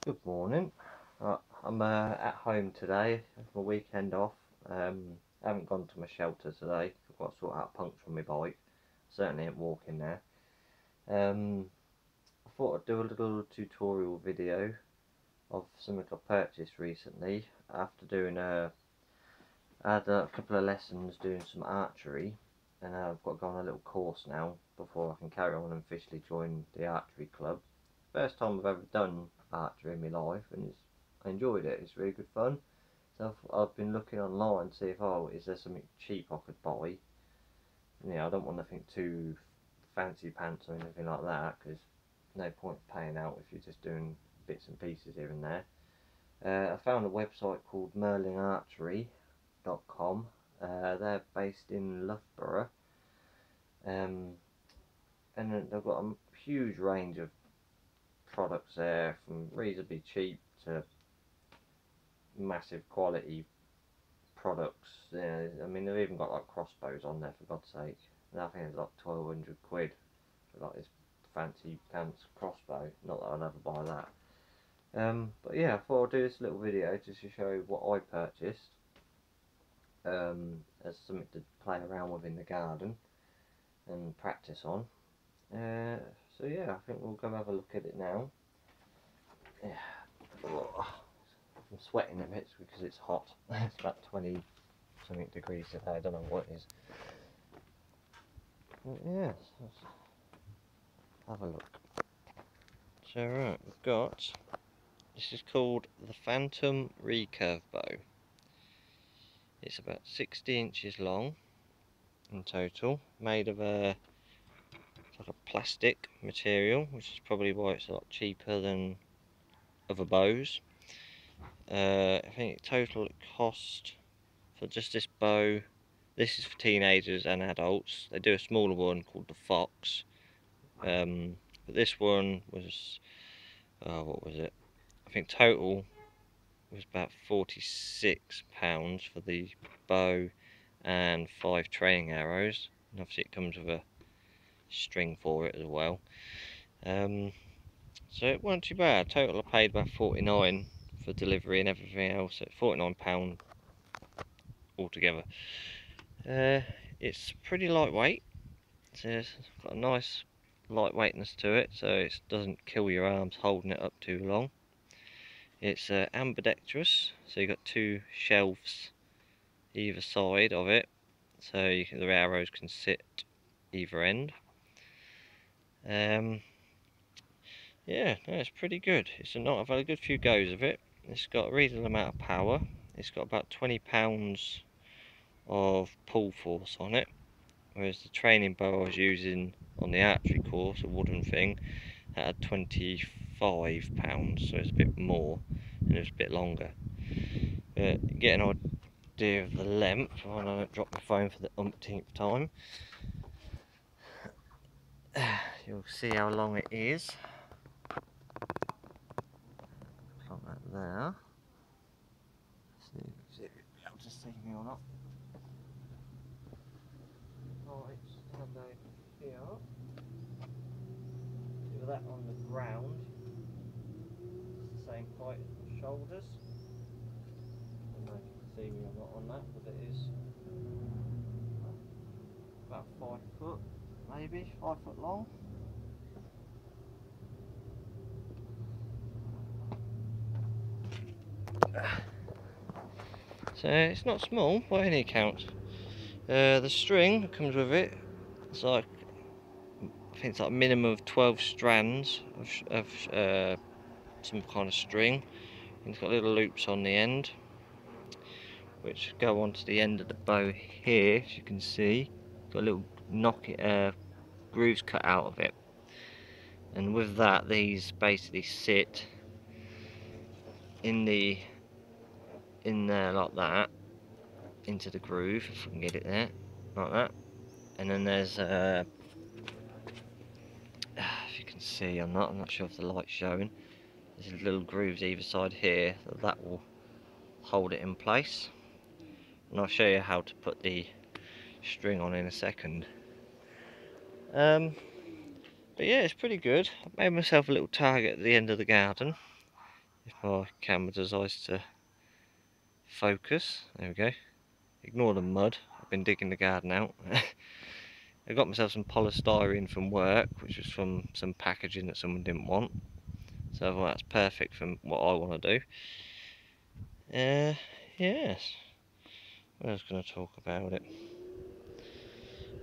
Good morning. I'm at home today. It's my weekend off. I haven't gone to my shelter today. I've got to sort out a puncture on my bike. Certainly ain't walking there. I thought I'd do a little tutorial video of something I purchased recently. I had a couple of lessons doing some archery, and I've got to go on a little course now before I can carry on and officially join the archery club. First time I've ever done archery in my life, and I enjoyed it. It's really good fun. So I've been looking online to see if is there something cheap I could buy. I don't want nothing too fancy pants or anything like that, because no point paying out if you're just doing bits and pieces here and there. I found a website called merlinarchery.com. They're based in Loughborough, and they've got a huge range of products there, from reasonably cheap to massive quality products. I mean, they've even got like crossbows on there, for God's sake. And I think it's like 1,200 quid for like this fancy pants crossbow. Not that I'd ever buy that. But yeah, I thought I'd do this little video just to show what I purchased as something to play around with in the garden and practice on. So yeah, I think we'll go have a look at it now. Yeah. I'm sweating a bit because it's hot. It's about 20 something degrees today. I don't know what it is. But yes, let's have a look. So right, we've got, this is called the Phantom Recurve Bow. It's about 60 inches long in total, made of like a plastic material, which is probably why it's a lot cheaper than other bows. I think total it cost for just this bow. This is for teenagers and adults. They do a smaller one called the Fox, but this one was what was it? I think total was about £46 for the bow and 5 training arrows, and obviously it comes with a string for it as well. So it wasn't too bad. Total I paid about 49 for delivery and everything else, so £49 altogether. It's pretty lightweight, so it's got a nice lightweightness to it, so it doesn't kill your arms holding it up too long. It's ambidextrous, so you've got 2 shelves either side of it, so the arrows can sit either end. Yeah, no, it's pretty good. I've had a good few goes of it. It's got a reasonable amount of power. It's got about 20 pounds of pull force on it, whereas the training bow I was using on the archery course, a wooden thing, had 25 pounds, so it's a bit more and it was a bit longer. But get an idea of the length, I don't drop my phone for the umpteenth time. You'll see how long it is. Like that there. See if you'll be able to see me or not. Right, stand over here. Do that on the ground. It's the same height as my shoulders. I don't know if you can see me or not on that, but it is about 5 foot, maybe 5 foot long. So it's not small by any account. The string that comes with it, it's like, I think it's like a minimum of 12 strands of some kind of string. And it's got little loops on the end, which go onto the end of the bow here, as you can see. Got little grooves cut out of it. And with that, these basically sit in there like that, into the groove, if I can get it there, like that. And then there's if you can see, I'm not sure if the light's showing. There's little grooves either side here that will hold it in place. And I'll show you how to put the string on in a second. But yeah, it's pretty good. I made myself a little target at the end of the garden. if my camera decides to focus. There we go. Ignore the mud, I've been digging the garden out. I got myself some polystyrene from work, which was from some packaging that someone didn't want. So well, that's perfect for what I want to do. Yes. I was going to talk about it.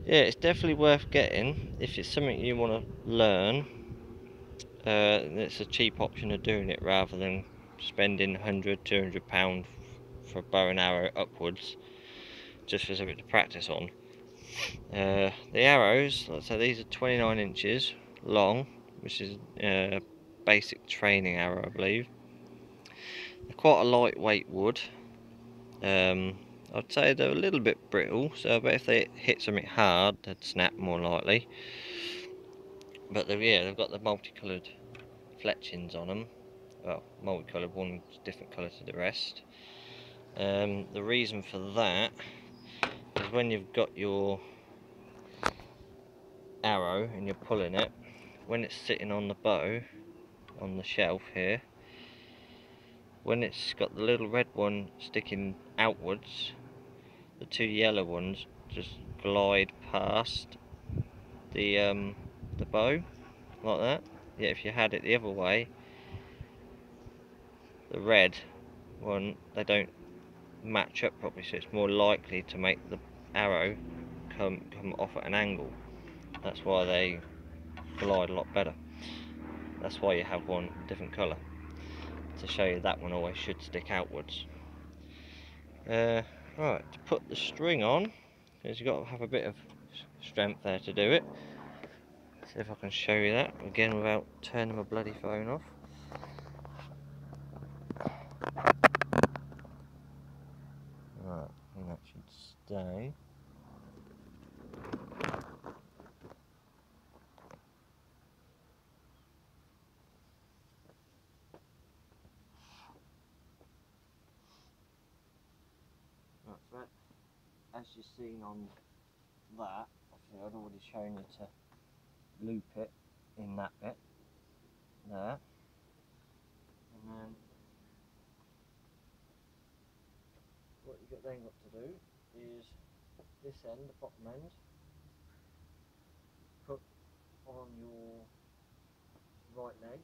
Yeah, it's definitely worth getting if it's something you want to learn. It's a cheap option of doing it rather than spending £100–200 for a bow and arrow upwards just for something to practice on. The arrows, let's say these are 29 inches long, which is basic training arrow, I believe. They're quite a lightweight wood. I'd say they're a little bit brittle, so I bet if they hit something hard, they'd snap more likely. But they've got the multicoloured fletchings on them. Well, multicoloured, one's different colour to the rest. The reason for that is when you've got your arrow and you're pulling it, when it's sitting on the bow, on the shelf here, when it's got the little red one sticking outwards, the two yellow ones just glide past the bow, like that. Yeah, if you had it the other way, the red one, they don't match up properly, so it's more likely to make the arrow come off at an angle. That's why they glide a lot better. That's why you have one different colour, to show you that one always should stick outwards. Right, to put the string on, because you've got to have a bit of strength there to do it. See if I can show you that again without turning my bloody phone off. Right, and that should stay. Right, so that, as you've seen on that, obviously I'd already shown you to loop it in that bit there, and then what you've then got to do is this end, the bottom end, put on your right leg,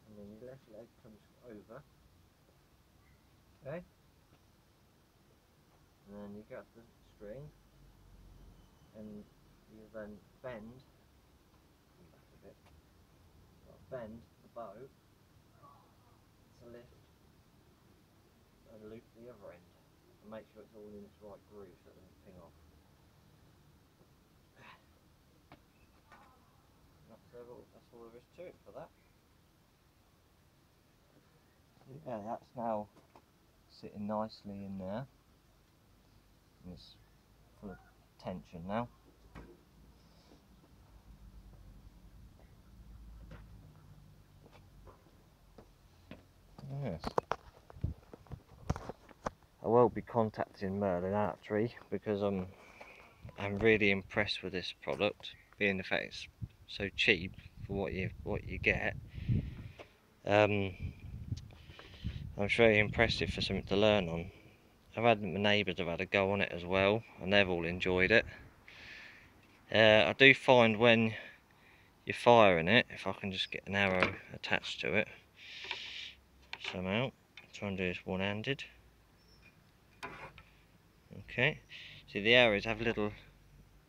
and then your left leg comes over, okay, and then you get the string and you then bend, back a bit, bend the bow to lift and loop the other end and make sure it's all in its right groove so it doesn't ping off. That's all there is to it for that. Yeah, that's now sitting nicely in there, and it's full of tension now. Yes. I will be contacting Merlin Archery because I'm really impressed with this product, being the fact it's so cheap for what you get. I'm very impressive for something to learn on. I've had my neighbours have had a go on it as well, and they've all enjoyed it. I do find when you're firing it, if I can just get an arrow attached to it somehow, try and do this one-handed. Okay, see the arrows have little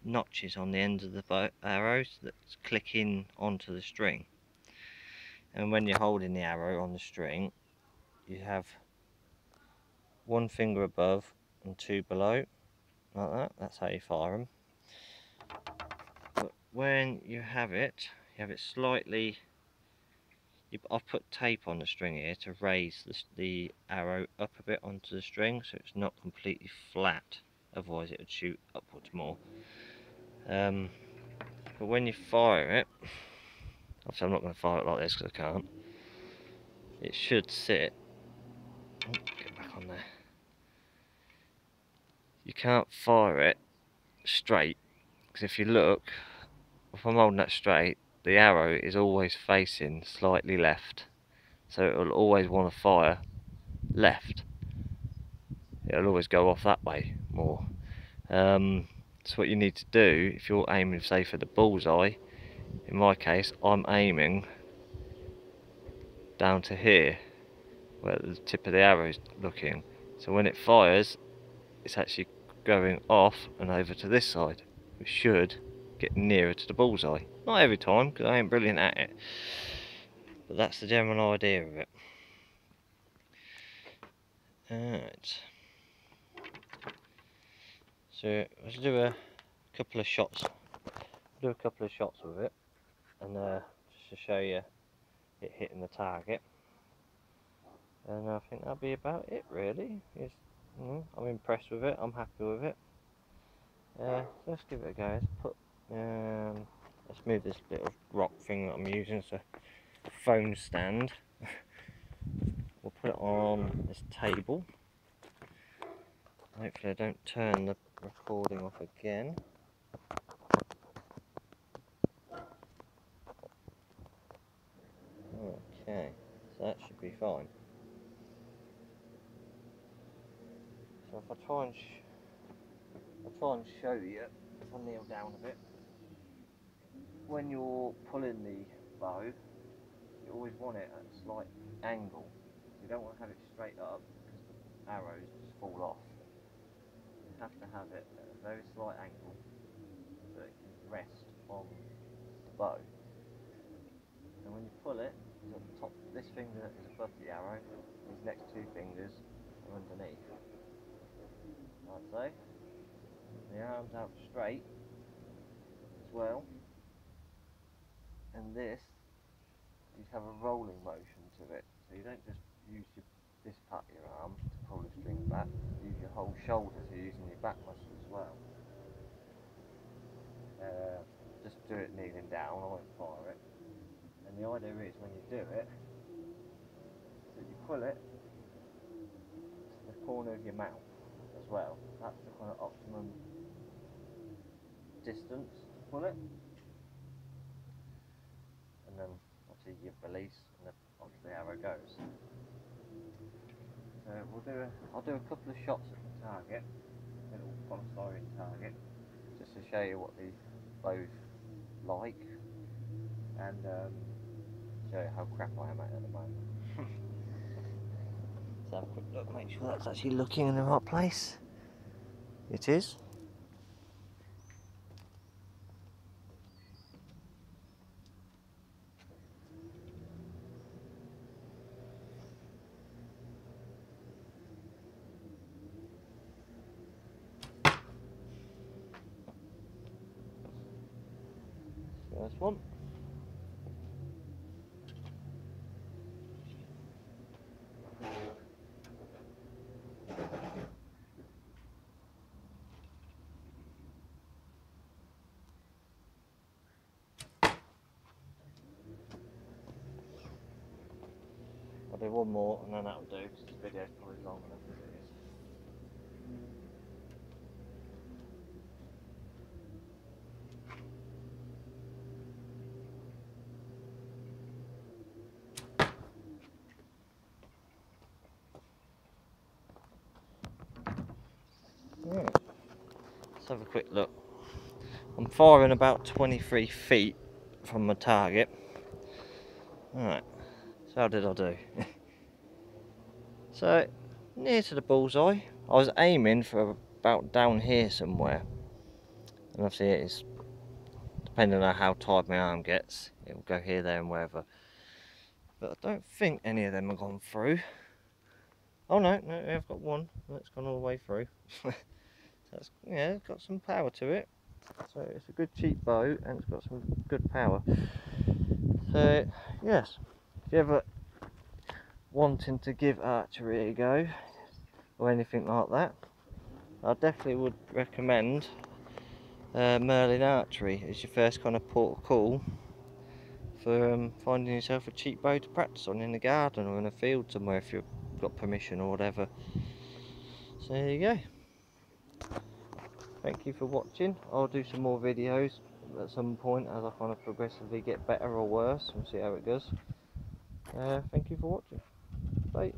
notches on the ends of the arrows that click in onto the string, and when you're holding the arrow on the string, you have one finger above and two below, like that. That's how you fire them. But when you have it slightly, I've put tape on the string here to raise the arrow up a bit onto the string so it's not completely flat, otherwise it would shoot upwards more. But when you fire it, obviously I'm not going to fire it like this because I can't, it should sit, get back on there, you can't fire it straight, because if you look, if I'm holding that straight, the arrow is always facing slightly left, so it'll always want to fire left. It'll always go off that way more. So what you need to do, if you're aiming, say, for the bullseye, in my case, I'm aiming down to here, where the tip of the arrow is looking. So when it fires, it's actually going off and over to this side, which should get nearer to the bullseye. Not every time, because I ain't brilliant at it, but that's the general idea of it. Alright. So let's do a couple of shots. Do a couple of shots with it, and just to show you it hitting the target. And I think that'll be about it, really. I'm impressed with it. I'm happy with it. Let's give it a go. Let's move this little rock thing that I'm using. It's a phone stand. We'll put it on this table. Hopefully I don't turn the recording off again. Okay, so that should be fine. So if I try and show you, if I kneel down a bit, when you're pulling the bow, you always want it at a slight angle. You don't want to have it straight up because the arrows just fall off. You have to have it at a very slight angle so it can rest on the bow. And when you pull it, at the top, this finger is above the arrow, these next two fingers are underneath. Like so. The arm's out straight as well. And this, you have a rolling motion to it. So you don't just use this part of your arm to pull the string back, use your whole shoulder, so you're using your back muscle as well. Just do it kneeling down, I won't fire it. And the idea is when you do it, that you pull it to the corner of your mouth as well. That's the kind of optimum distance to pull it. And then obviously you release and off the arrow goes. So I'll do a couple of shots at the target, a little polystyrene target, just to show you what the bow's like, and show you how crap I am at the moment. Let's have a quick look, make sure that's actually looking in the right place. It is. First one. I'll do one more and then that'll do, because this video's probably long enough as it is. Right. Let's have a quick look. I'm firing about 23 feet from my target. Alright, so how did I do? So, near to the bullseye. I was aiming for about down here somewhere. And obviously it is, depending on how tight my arm gets, it will go here, there and wherever. But I don't think any of them have gone through. Oh no, I've got one that's gone all the way through. That's, yeah, it's got some power to it. So it's a good cheap bow and it's got some good power. So yes, if you ever wanting to give archery a go or anything like that, I definitely would recommend Merlin Archery as your first kind of port of call for finding yourself a cheap bow to practice on in the garden or in a field somewhere if you've got permission or whatever. So there you go. Thank you for watching. I'll do some more videos at some point as I kind of progressively get better or worse and see how it goes. Thank you for watching. Bye.